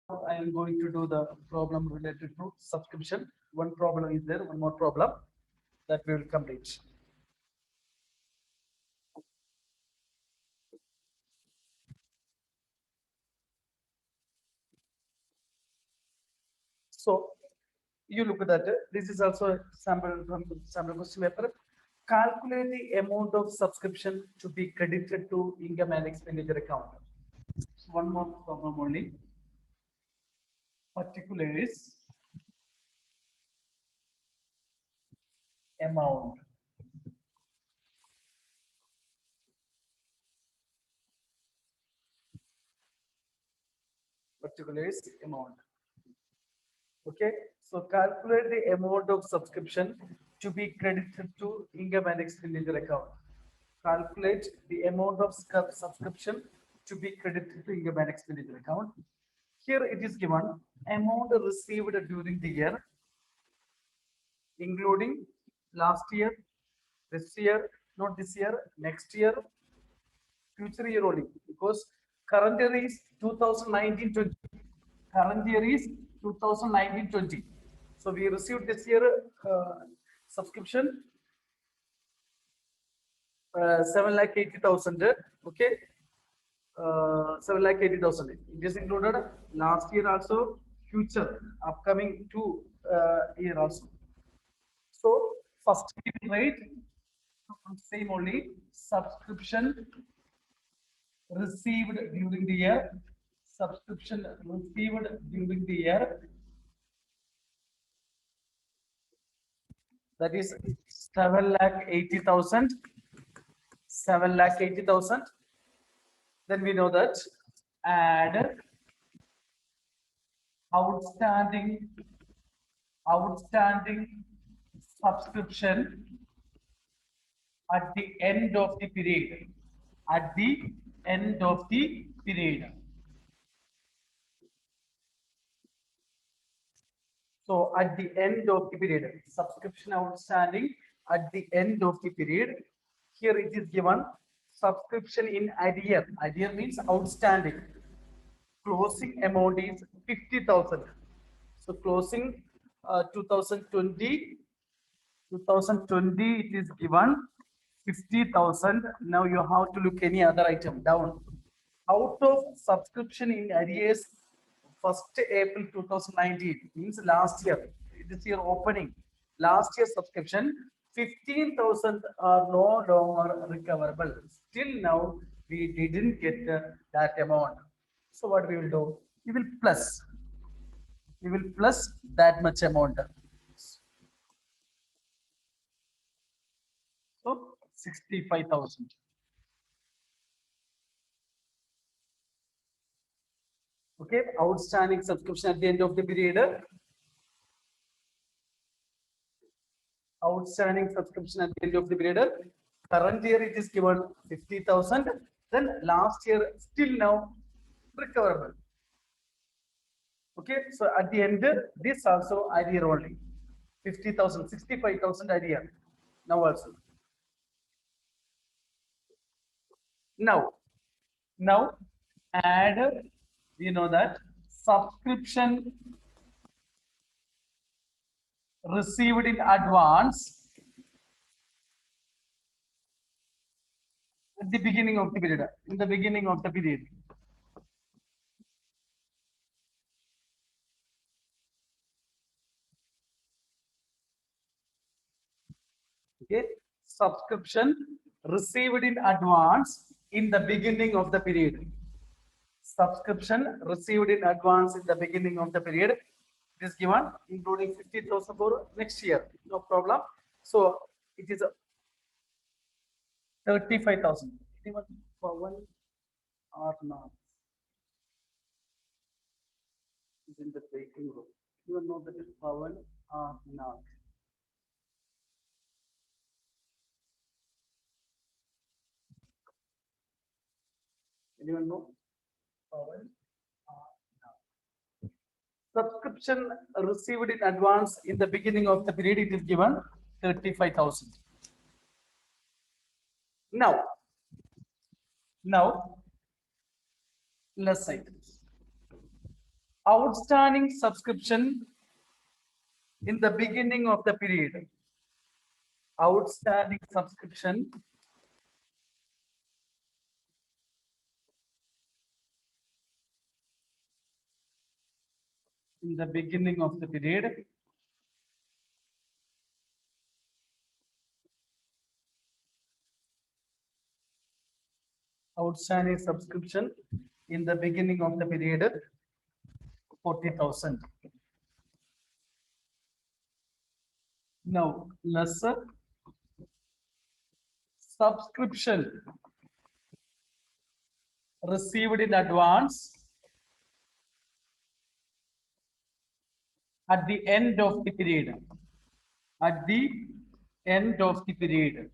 I am going to do the problem related to subscription. One problem is there, one more problem that we will complete. So you look at that. This is also a sample from sample question paper. Calculate the amount of subscription to be credited to income and expenditure account. One more problem only. Particulars amount. Particulars amount. Okay, so calculate the amount of subscription to be credited to income and expenditure account. Calculate the amount of subscription to be credited to income and expenditure account. Here it is given amount received during the year, including last year, this year, not this year, next year, future year only, because current year is 2019-20. Current year is 2019-20. So we received this year subscription 7,80,000. Okay, 7,80,000. It is included last year also, future upcoming year also. So first we will write same only subscription received during the year. Subscription received during the year, that is 7,80,000. 7,80,000. Then we know that add outstanding subscription at the end of the period. At the end of the period. So at the end of the period, subscription outstanding at the end of the period. Here it is given subscription in arrear. Arrear means outstanding. Closing amount is 50,000. So closing 2020, it is given 50,000. Now you have to look any other item down. Out of subscription in arrears 1st April 2019 means last year. This year opening. Last year subscription 15,000 are no longer recoverable. Still now we didn't get that amount. So what we will do? We will plus that much amount. So 65,000. Okay, outstanding subscription at the end of the period. Outstanding subscription at the end of the period. Current year it is given 50,000. Then last year still now recoverable. Okay, so at the end this also arrear only 50,000, 65,000 arrear. Now also. Now add, we know that subscription received in advance at the beginning of the period. In the beginning of the period. Okay, subscription received in advance in the beginning of the period. Subscription received in advance in the beginning of the period. It is given including 50,000 for next year. No problem. So it is 35,000. Anyone for one or not? Is in the waiting room. You know that is Pawan or not? Anyone know? Pawan or not? Subscription received in advance in the beginning of the period, it is given 35,000. Now, less items. outstanding subscription in the beginning of the period. Outstanding subscription in the beginning of the period. Outstanding subscription in the beginning of the period, 40,000. Now, lesser subscription received in advance at the end of the period. At the end of the period.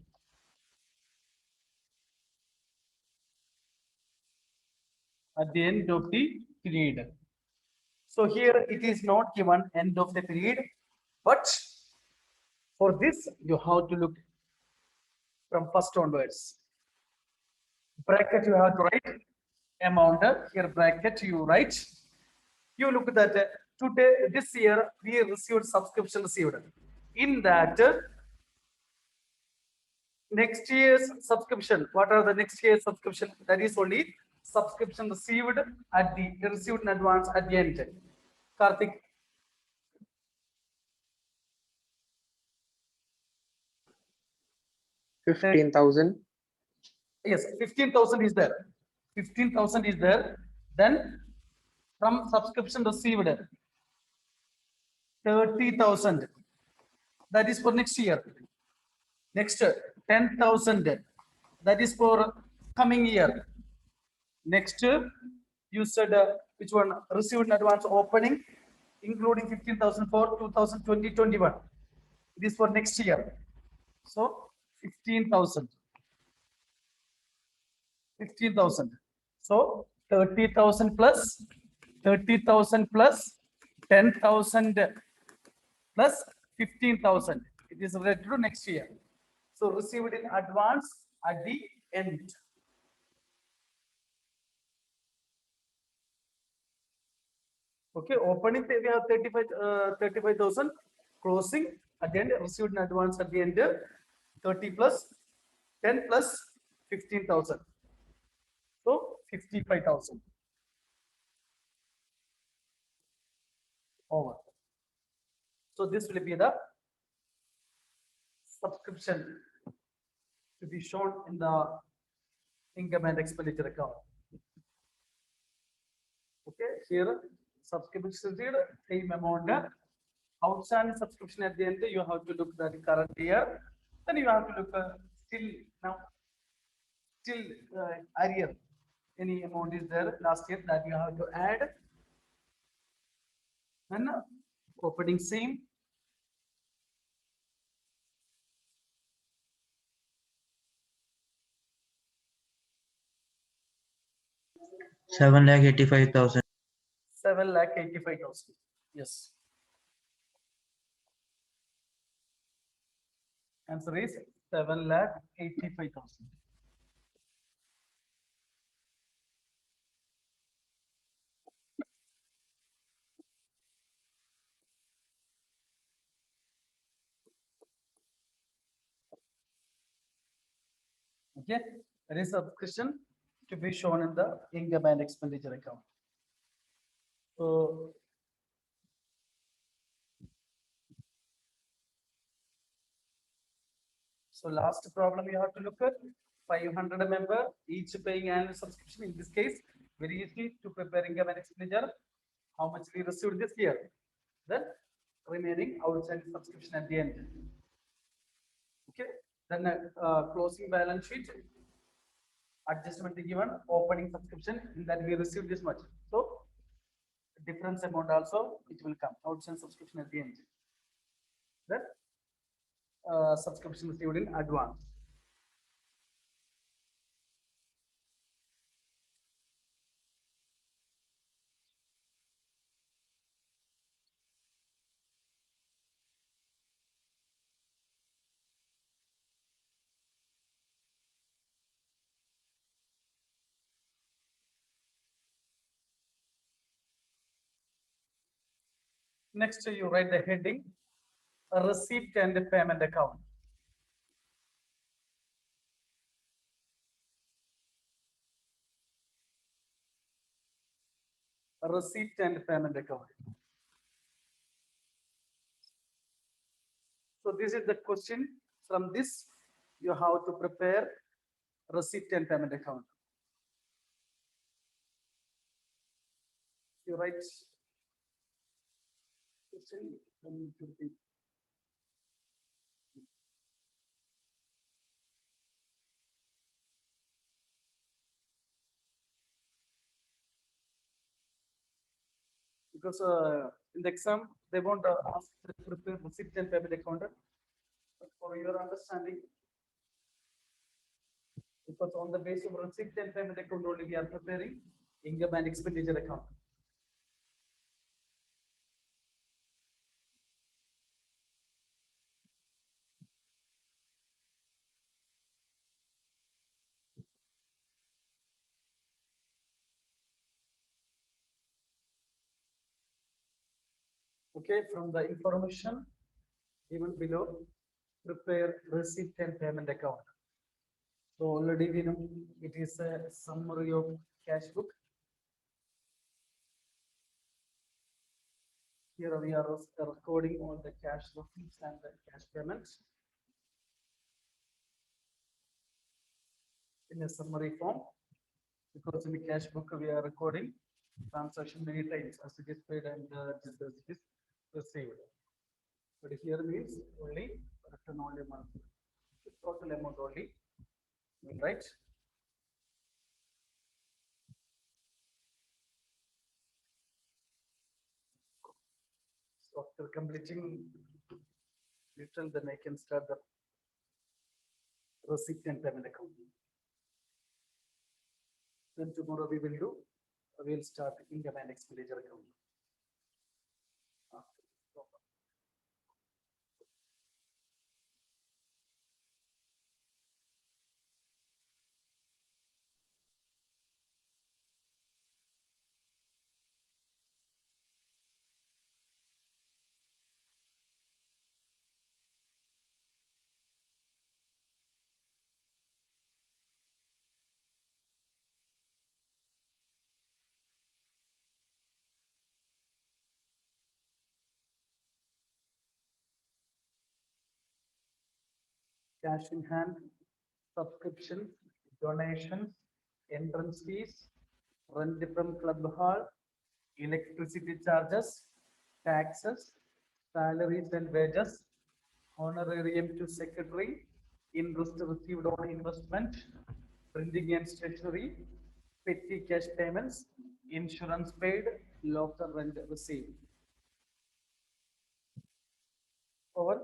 At the end of the period. So here it is not given end of the period, but for this you have to look from first onwards. Bracket you have to write amount. Here bracket you write. You look at that today this year we received subscription received. In that next year's subscription, what are the next year's subscription? That is only subscription received at the received in advance at the end. Karthik. $15,000. Yes, 15,000 is there. 15,000 is there. Then from subscription received 30,000. That is for next year. Next 10,000. That is for coming year. Next you said which one received in advance opening, including 15,000 for 2020-21. It is for next year. So 15,000. 15,000. So 30,000 plus 30,000 plus 10,000 plus 15,000. It is related to next year. So received in advance at the end. Okay, opening we have 35,000, closing at the end, received in advance at the end, 30 plus 10 plus 15,000. So 55,000. Over. So this will be the subscription to be shown in the income and expenditure account. Okay, here subscription same amount. Outstanding subscription at the end, you have to look at the current year. Then you have to look still now, still arrear. Any amount is there last year that you have to add. Then opening same. $7,85,000. 7,85,000. Yes. Answer is 7,85,000. Okay, there is a subscription to be shown in the income and expenditure account. So last problem you have to look at 500 member, each paying annual subscription. In this case, very easy to prepare income and expenditure. How much we received this year? Then remaining outstanding subscription at the end. Okay, then closing balance sheet, adjustment given, opening subscription, in that we received this much. So difference amount also it will come, outstanding subscription at the end. Then subscription received in advance. Next, you write the heading, receipt and payment account. Receipt and payment account. So this is the question. From this, you have to prepare receipt and payment account. You write question. Because in the exam, they won't ask to prepare receipt and payment account. But for your understanding, because on the basis of receipt and payment account only, we are preparing income and expenditure account. Okay, from the information given below, prepare receipt and payment account. So already we know it is a summary of cash book. Here we are recording all the cash receipts and the cash payments in a summary form, because in the cash book we are recording transaction many times as it is paid and as it is received. But here means only return only month, total amount only, right? So after completing return, then I can start the receipt and payment account. Then tomorrow we will do, we'll start income and expenditure account. Cash in hand, subscription, donations, entrance fees, rent from club hall, electricity charges, taxes, salaries and wages, honorarium to secretary, interest received on investment, printing and stationery, petty cash payments, insurance paid, local rent received. Over.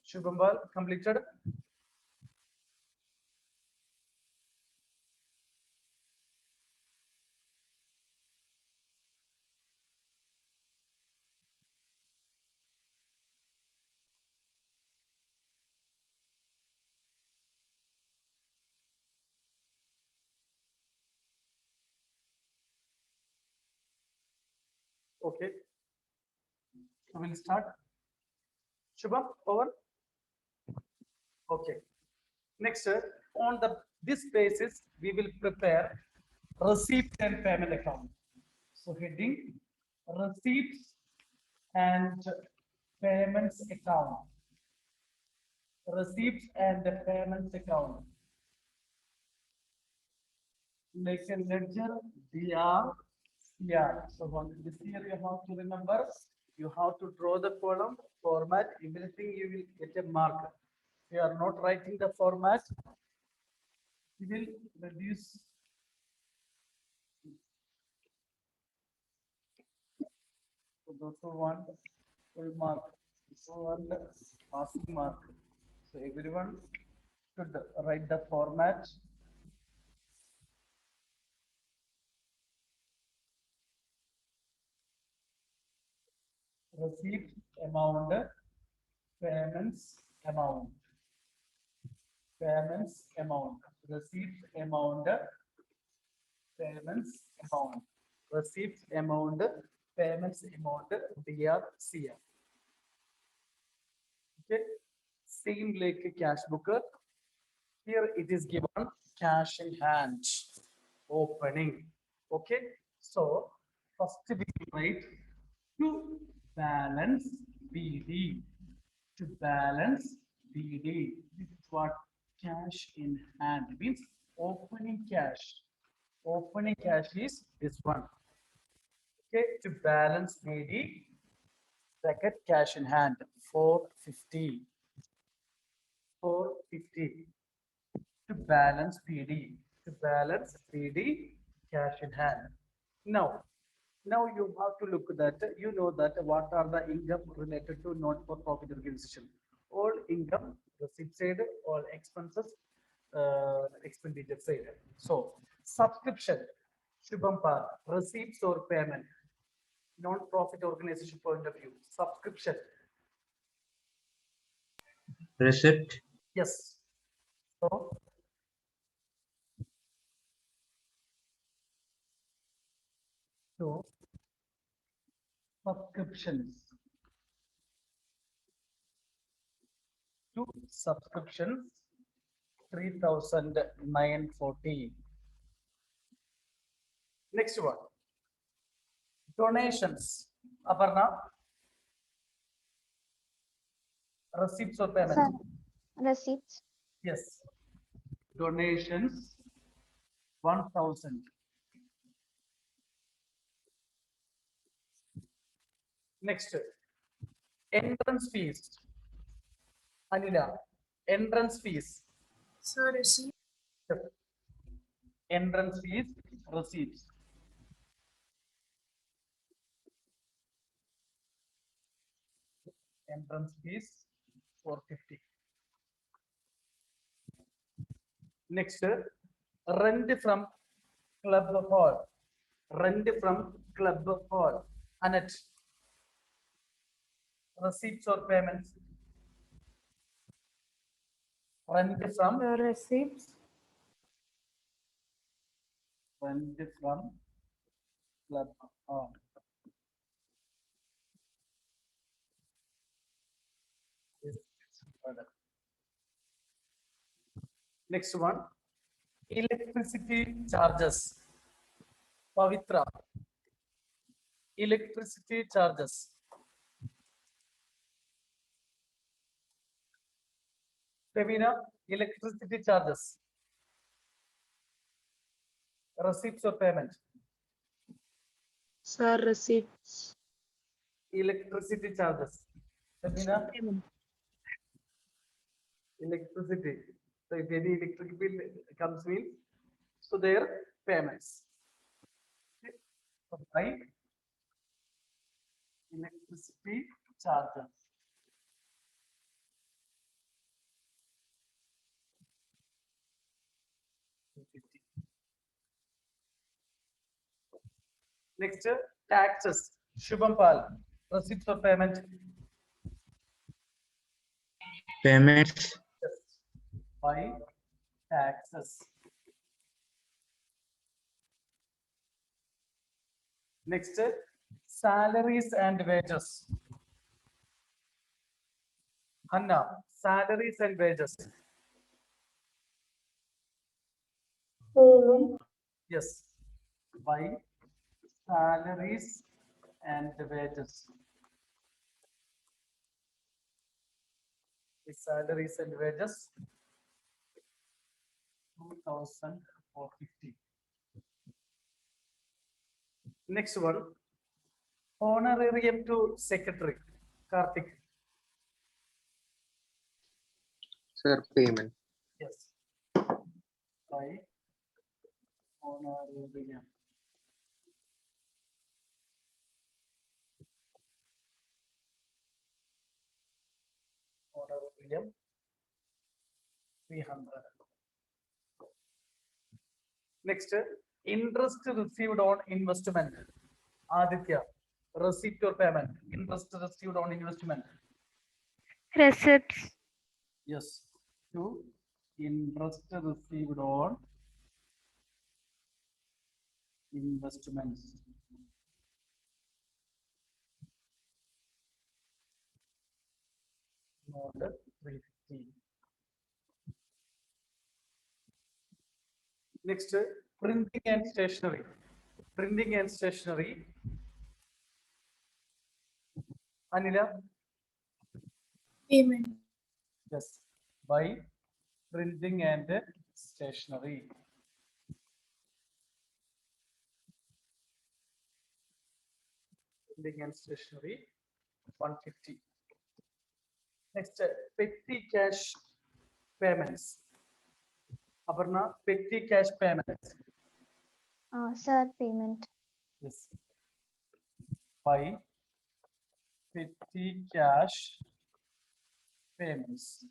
Shubhambal completed. Okay, so we'll start. Shubham, over. Okay. Next, on the this basis, we will prepare receipt and payment account. So heading receipts and payments account. Receipts and payments account. Like a ledger, DR, Yeah, so one this year you have to remember, you have to draw the column, format, everything you will get a mark. If you are not writing the format, you will reduce. So those who want full mark, those who want passing mark. So everyone should write the format. Receipt amount, payments amount, payments amount, receipt amount, payments amount, receipt amount, payments amount, DRCF. Okay, same like a cash booker. Here it is given cash in hand, opening. Okay, so first we write to balance BD. To balance BD. This is what cash in hand means, opening cash. Opening cash is this one. Okay, to balance BD, bracket cash in hand 450. 450 to balance PD. To balance PD, cash in hand. Now you have to look that, you know that what are the income related to not-for-profit organization. All income, receipt side, all expenses, expenditure side. So subscription, Shubham Par, receipts or payment, non-profit organization point of view, subscription, Receipt. yes. So to subscriptions, to subscriptions 3,940. Next one, donations. Aparna, receipts or payment? Sir, receipts. Yes. Donations 1,000. Next, entrance fees. Anila, entrance fees. Sir, receipt. Entrance fees, receipts. Entrance fees 450. Next, rent from club hall. Rent from club hall. Annette, receipts or payments? Rent from, Receipts. rent from club hall. Next one, electricity charges. Pavitra, electricity charges. Femina, electricity charges. Receipts or payment? Sir, receipts. Electricity charges. Femina, Payment. electricity. So if any electric bill comes in, so their payments. Okay. So by electricity charges. Next, taxes. Shubham Pal, receipts or payment? Payments. Yes. By taxes. Next, salaries and wages. Hanna, salaries and wages. Yes, by salaries and wages. The salaries and wages 2,450. Next one, honorarium to secretary. Karthik. Sir, payment. Yes. By honorarium. Honorarium 300. Next, interest received on investment. Aditya, receipt or payment. Interest received on investment. Receipts. Yes. To interest received on investments. Note 350. Next, printing and stationery. Printing and stationery. Anila, Payment. yes, by printing and stationery. Printing and stationery, 150. Next, petty cash payments. Aparna, petty cash payments. Sir, payment. Yes. By petty cash payments.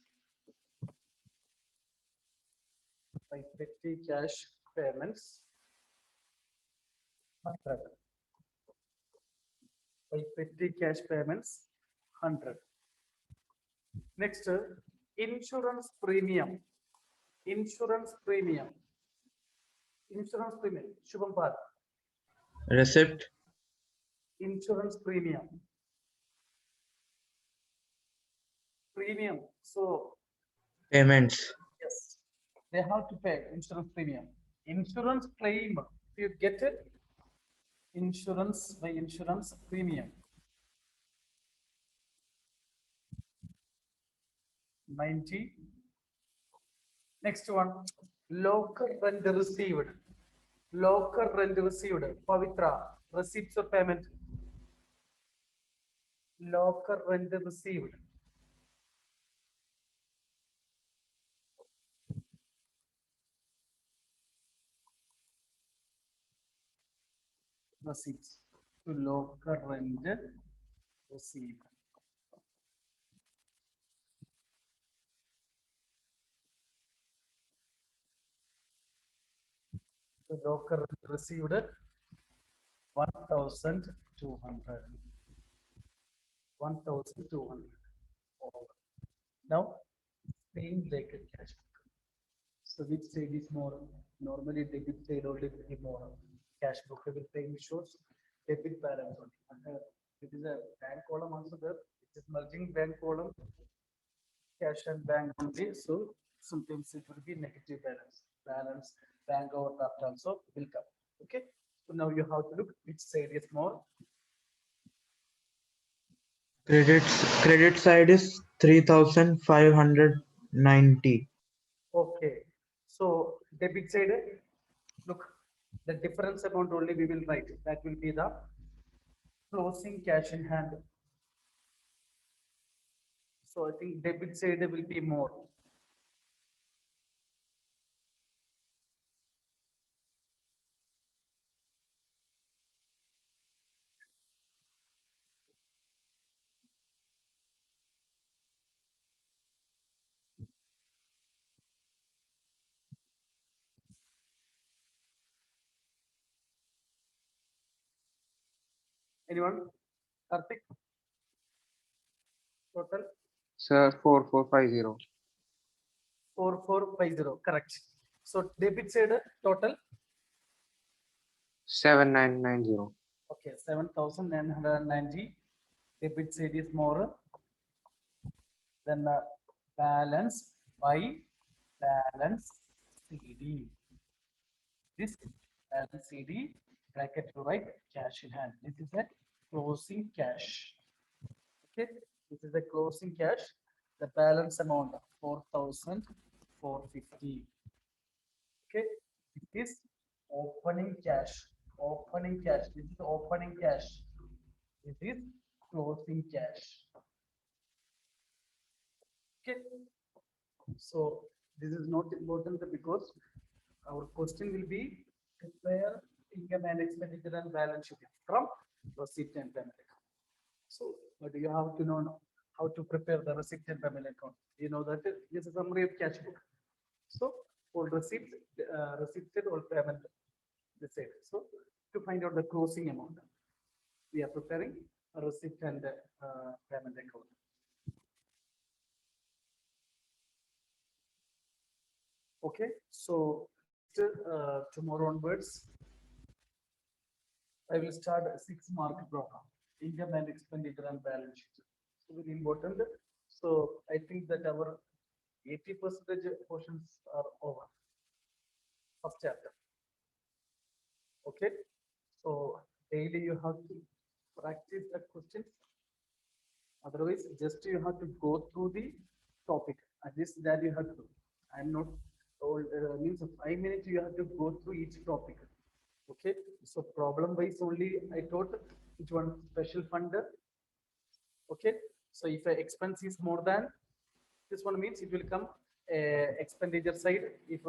By petty cash payments. 100. By petty cash payments, 100. Next, insurance premium. Insurance premium. Insurance premium. Shubham Pal. receipt, Insurance premium. Premium. So, payments, yes, they have to pay insurance premium. Insurance claim. You get it? Insurance by insurance premium. 90. Next one, local rent received. Local rent received. Pavitra, receipts or payment. Local rent received. Receipts to local rent received. The local rent received 1,200. 1,200. Now, paying related cash. So which side is more? Normally debit side only will be more. Cash book will pay issues, debit balance only. And, it is a bank column also there. It is merging bank column, cash and bank only. So sometimes it will be negative balance. Balance, bank overdraft also will come. Okay. So now you have to look which side is more. credit side is 3,590. Okay. So debit side, look, the difference amount only we will write. That will be the closing cash in hand. So I think debit side will be more. Anyone? Karthik? Total Sir, 4450. 4450. Correct. So debit side total. 7990. Okay, 7,990. Debit side is more than the balance by balance CD. This balance CD bracket to write cash in hand. This is a closing cash. Okay, this is the closing cash. The balance amount 4,450. Okay, it is opening cash. opening cash. This is opening cash. This is closing cash. Okay. So this is not important because our question will be prepare income and expenditure and balance sheet from receipt and payment account. So, but you have to know now how to prepare the receipt and payment account. You know that this is a summary of cash book. So, for receipt, receipted or payment, the same. So, to find out the closing amount, we are preparing a receipt and payment account. Okay, so tomorrow onwards, I will start a 6 mark program, income and expenditure and balance sheet. So very important. So I think that our 80% portions are over. First chapter. Okay. So daily you have to practice the questions. Otherwise, just you have to go through the topic. At least that you have to. I'm not told means 5 minutes you have to go through each topic. Okay, so problem wise only I taught which one special funder. Okay, so if a expense is more than this one means it will come expenditure side. If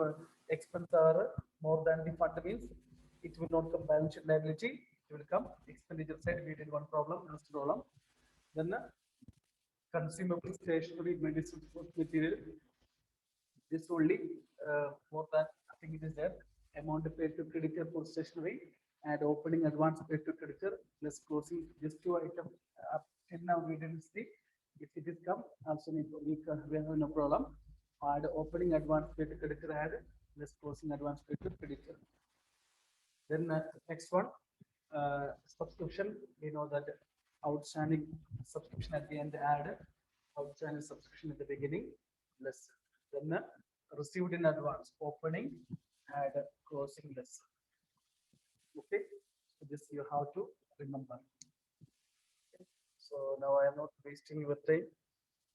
expense are more than the fund means it will not come balance sheet liability. It will come expenditure side. We did one problem, last problem. Then consumable stationery medicine food material. This only more than I think it is there. Amount paid to creditor for stationery and opening advance paid to creditor plus closing just 2 items. Up till now we didn't see. If it is come, also we have no problem. Add opening advance paid to creditor add plus closing advance paid to creditor. Then next one, subscription. We know that outstanding subscription at the end add outstanding subscription at the beginning less. Then received in advance opening and closing less. Okay, so this you have to remember. Okay. So now I am not wasting your time.